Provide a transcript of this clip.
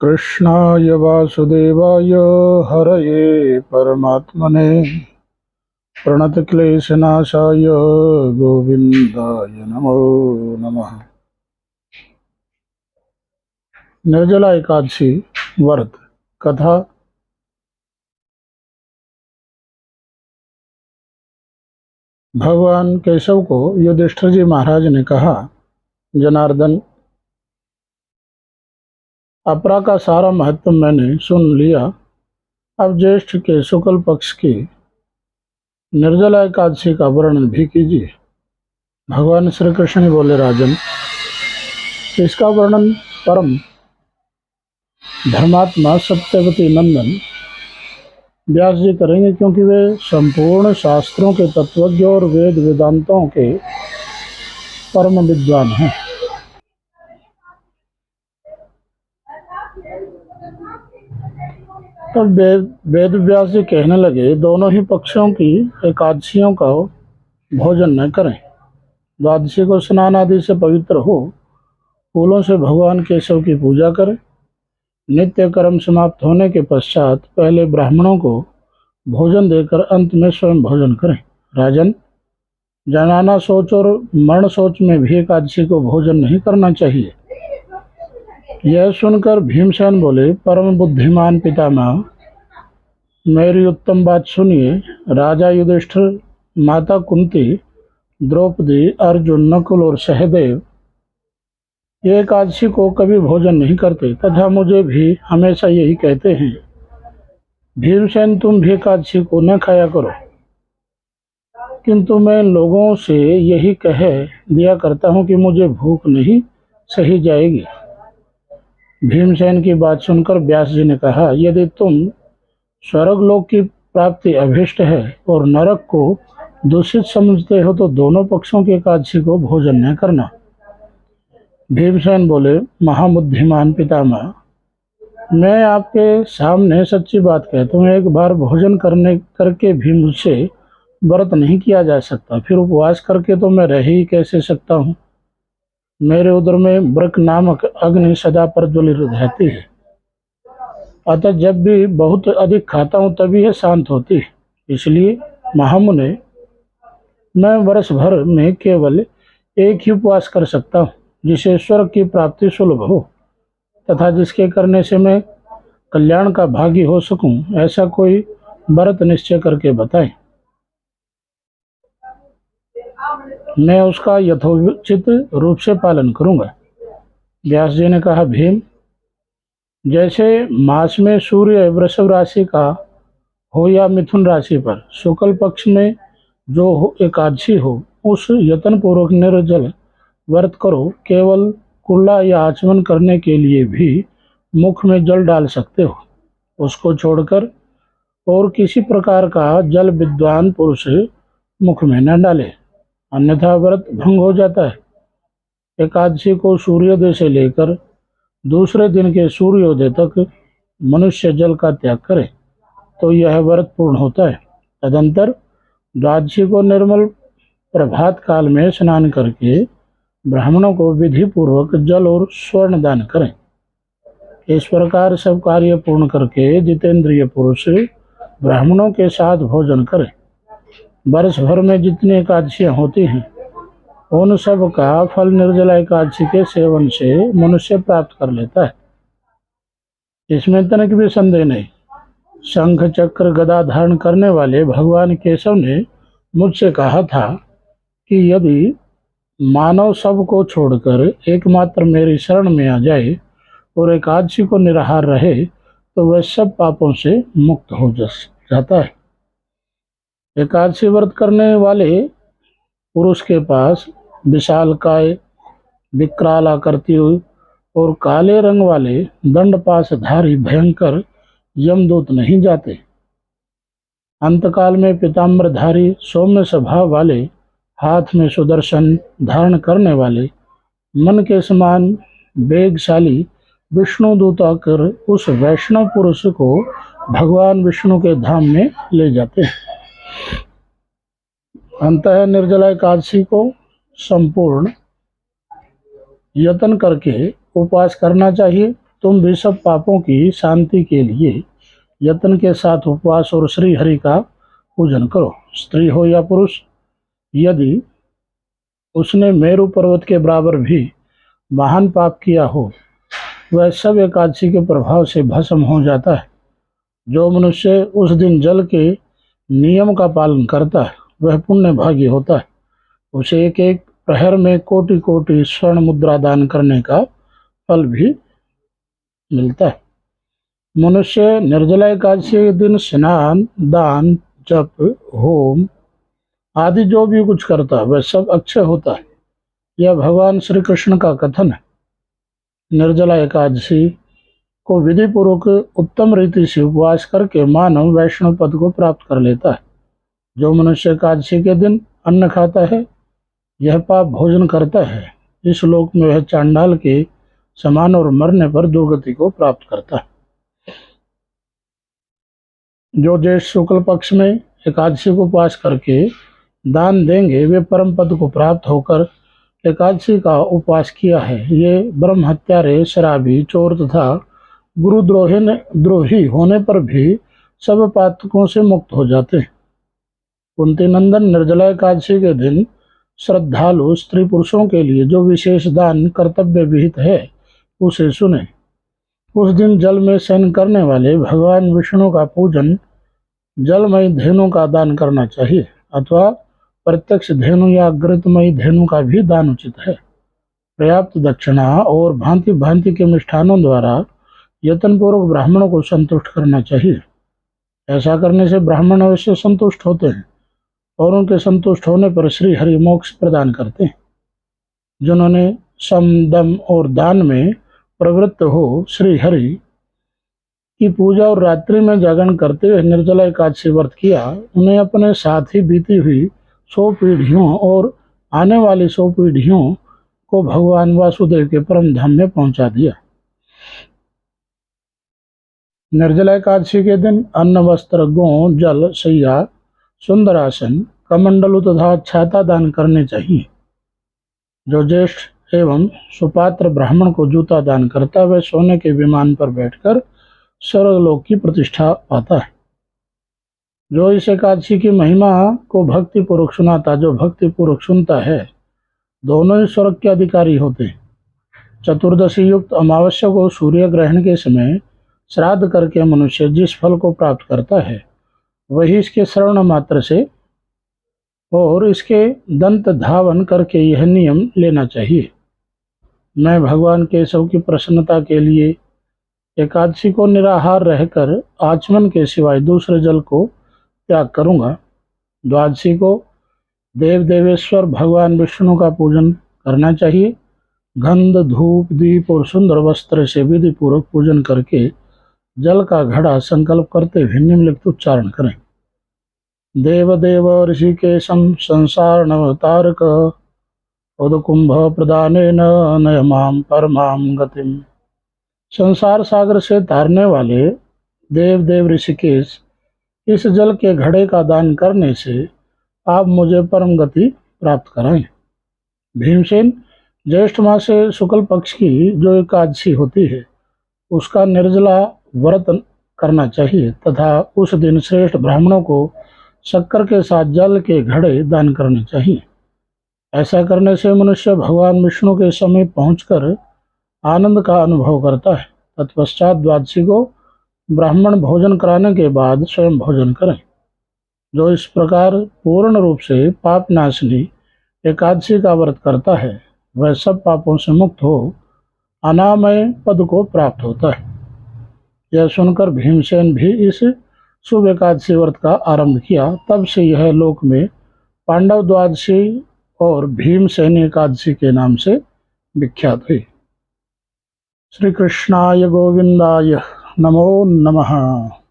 कृष्णाय वासुदेवाय हरये परमात्मने प्रणतक्लेशनाशाय गोविन्दाय नमो नमः। निर्जला एकादशी व्रत कथा। भगवान केशव को युधिष्ठिर जी महाराज ने कहा, जनार्दन, अपरा का सारा महत्व मैंने सुन लिया। अब ज्येष्ठ के शुक्ल पक्ष की निर्जला एकादशी का वर्णन भी कीजिए। भगवान श्री कृष्ण बोले, राजन, इसका वर्णन परम धर्मात्मा सत्यवती नंदन व्यास जी करेंगे, क्योंकि वे संपूर्ण शास्त्रों के तत्वज्ञ और वेद वेदांतों के परम विद्वान हैं। तब वेद व्यास जी कहने लगे, दोनों ही पक्षों की एकादशियों का भोजन न करें। द्वादशी को स्नान आदि से पवित्र हो फूलों से भगवान केशव की पूजा करें। नित्य कर्म समाप्त होने के पश्चात पहले ब्राह्मणों को भोजन देकर अंत में स्वयं भोजन करें। राजन, जनाना सोच और मरण सोच में भी एकादशी को भोजन नहीं करना चाहिए। यह सुनकर भीमसेन बोले, परम बुद्धिमान पितामह, मेरी उत्तम बात सुनिए। राजा युधिष्ठिर, माता कुंती, द्रौपदी, अर्जुन, नकुल और सहदेव ये एकादशी को कभी भोजन नहीं करते तथा मुझे भी हमेशा यही कहते हैं। भीमसेन, तुम भी एकादशी को न खाया करो, किंतु मैं लोगों से यही कह दिया करता हूँ कि मुझे भूख नहीं सही जाएगी। भीमसेन की बात सुनकर व्यास जी ने कहा, यदि तुम स्वर्गलोक की प्राप्ति अभिष्ट है और नरक को दूषित समझते हो तो दोनों पक्षों की एकादशी को भोजन न करना। भीमसेन बोले, महाबुद्धिमान पितामह, मैं आपके सामने सच्ची बात कहता हूँ। एक बार भोजन करके भी मुझसे व्रत नहीं किया जा सकता, फिर उपवास करके तो मैं रह ही कैसे सकता हूँ। मेरे उदर में वृक नामक अग्नि सदा प्रज्वलित रहती है, अतः जब भी बहुत अधिक खाता हूँ तभी यह शांत होती है। इसलिए महामुने, मैं वर्ष भर में केवल एक ही उपवास कर सकता हूँ, जिसे स्वर्ग की प्राप्ति सुलभ हो तथा जिसके करने से मैं कल्याण का भागी हो सकूं। ऐसा कोई व्रत निश्चय करके बताएं, मैं उसका यथोचित रूप से पालन करूंगा। व्यास जी ने कहा, भीम, जैसे मास में सूर्य वृषभ राशि का हो या मिथुन राशि पर शुक्ल पक्ष में जो एकादशी हो, उस यत्न पूर्वक निर्जल व्रत करो। केवल कुल्ला या आचमन करने के लिए भी मुख में जल डाल सकते हो। उसको छोड़कर और किसी प्रकार का जल विद्वान पुरुष मुख में न डाले, अन्यथा व्रत भंग हो जाता है। एकादशी को सूर्योदय से लेकर दूसरे दिन के सूर्योदय तक मनुष्य जल का त्याग करे तो यह व्रत पूर्ण होता है। तदंतर द्वादशी को निर्मल प्रभात काल में स्नान करके ब्राह्मणों को विधि पूर्वक जल और स्वर्ण दान करें। इस प्रकार सब कार्य पूर्ण करके जितेंद्रिय पुरुष ब्राह्मणों के साथ भोजन करें। वर्ष भर में जितनी एकादशियां होती हैं उन सब का फल निर्जला एकादशी के सेवन से मनुष्य प्राप्त कर लेता है, इसमें तनिक भी संदेह नहीं। शंख चक्र गदा धारण करने वाले भगवान केशव ने मुझसे कहा था कि यदि मानव सब को छोड़कर एकमात्र मेरी शरण में आ जाए और एकादशी को निराहार रहे तो वह सब पापों से मुक्त हो जाता है। एकादशी व्रत करने वाले पुरुष के पास विशालकाय, विकराल आकृति और काले रंग वाले दंडपाशधारी भयंकर यमदूत नहीं जाते। अंतकाल में पीताम्बरधारी सौम्य स्वभाव वाले, हाथ में सुदर्शन धारण करने वाले, मन के समान वेगशाली विष्णुदूत आकर उस वैष्णव पुरुष को भगवान विष्णु के धाम में ले जाते हैं। अंततः निर्जला एकादशी को संपूर्ण यत्न करके उपवास करना चाहिए। तुम भी सब पापों की शांति के लिए यत्न के साथ उपवास और श्री हरि का पूजन करो। स्त्री हो या पुरुष, यदि उसने मेरु पर्वत के बराबर भी महान पाप किया हो, वह सब एकादशी के प्रभाव से भस्म हो जाता है। जो मनुष्य उस दिन जल के नियम का पालन करता है, वह पुण्य भागी होता है। उसे एक एक प्रहर में कोटि कोटि स्वर्ण मुद्रा दान करने का फल भी मिलता है। मनुष्य निर्जला एकादशी के दिन स्नान, दान, जप, होम आदि जो भी कुछ करता है, वह सब अक्षय होता है। यह भगवान श्री कृष्ण का कथन है। निर्जला एकादशी को विधि पूर्वक उत्तम रीति से उपवास करके मानव वैष्णव पद को प्राप्त कर लेता है। जो मनुष्य एकादशी के दिन अन्न खाता है, यह पाप भोजन करता है, इस लोक में वह चांडाल के समान और मरने पर दुर्गति को प्राप्त करता है। जो ज्येष्ठ शुक्ल पक्ष में एकादशी को उपवास करके दान देंगे, वे परम पद को प्राप्त होकर एकादशी का उपवास किया है। ये ब्रह्म हत्यारे, शराबी, चोर तथा गुरुद्रोही होने पर भी सब पातकों से मुक्त हो जाते हैं। कुंती नंदन, निर्जला एकादशी के दिन श्रद्धालु स्त्री पुरुषों के लिए जो विशेष दान कर्तव्य विहित है, उसे सुने। उस दिन जल में शयन करने वाले भगवान विष्णु का पूजन जलमयी धेनु का दान करना चाहिए, अथवा प्रत्यक्ष धेनु या घृतमयी धेनु का भी दान उचित है। पर्याप्त दक्षिणा और भांति भांति के मिष्ठानों द्वारा यत्नपूर्वक ब्राह्मणों को संतुष्ट करना चाहिए। ऐसा करने से ब्राह्मण अवश्य संतुष्ट होते हैं और उनके संतुष्ट होने पर श्री हरि मोक्ष प्रदान करते हैं। जिन्होंने सम, दम और दान में प्रवृत्त हो श्री हरि की पूजा और रात्रि में जागरण करते हुए निर्जला एकादशी व्रत किया, उन्हें अपने साथ ही बीती हुई 100 पीढ़ियों और आने वाली 100 पीढ़ियों को भगवान वासुदेव के परम धाम में पहुंचा दिया। निर्जला एकादशी के दिन अन्न, वस्त्र, गौ, जल, शैया, सुंदर आसन, कमंडलु तथा छाता दान करने चाहिए। जो ज्येष्ठ एवं सुपात्र ब्राह्मण को जूता दान करता है, वह सोने के विमान पर बैठकर स्वर्गलोक की प्रतिष्ठा पाता है। जो इस एकादशी की महिमा को भक्ति पूर्वक सुनाता, जो भक्ति पूर्वक सुनता है, दोनों ही स्वर्ग के अधिकारी होते हैं। चतुर्दशी युक्त अमावस्या को सूर्य ग्रहण के समय श्राद्ध करके मनुष्य जिस फल को प्राप्त करता है, वही इसके श्रवण मात्र से और इसके दंत धावन करके यह नियम लेना चाहिए। मैं भगवान केशव की प्रसन्नता के लिए एकादशी को निराहार रहकर आचमन के सिवाय दूसरे जल को त्याग करूंगा। द्वादशी को देव देवेश्वर भगवान विष्णु का पूजन करना चाहिए। गंध, धूप, दीप और सुंदर वस्त्र से विधि पूर्वक पूजन करके जल का घड़ा संकल्प करते हुए निम्नलिखित उच्चारण करें। देव देव ऋषिकेशं संसारणवतारक उदकुंभ प्रदानेन नय मां परमां गतिम। संसार सागर से तारने वाले देव देव ऋषिकेश, इस जल के घड़े का दान करने से आप मुझे परम गति प्राप्त कराएं। भीमसेन, ज्येष्ठ मास से शुक्ल पक्ष की जो एकादशी होती है, उसका निर्जला व्रत करना चाहिए तथा उस दिन श्रेष्ठ ब्राह्मणों को शक्कर के साथ जल के घड़े दान करने चाहिए। ऐसा करने से मनुष्य भगवान विष्णु के समीप पहुंचकर आनंद का अनुभव करता है। तत्पश्चात द्वादशी को ब्राह्मण भोजन कराने के बाद स्वयं भोजन करें। जो इस प्रकार पूर्ण रूप से पाप नाशनी एकादशी का व्रत करता है, वह सब पापों से मुक्त हो अनामय पद को प्राप्त होता है। यह सुनकर भीमसेन भी इस शुभ एकादशी व्रत का आरंभ किया। तब से यह लोक में पांडव द्वादशी और भीमसेन एकादशी के नाम से विख्यात हुई। श्री कृष्णाय गोविंदाय नमो नमः।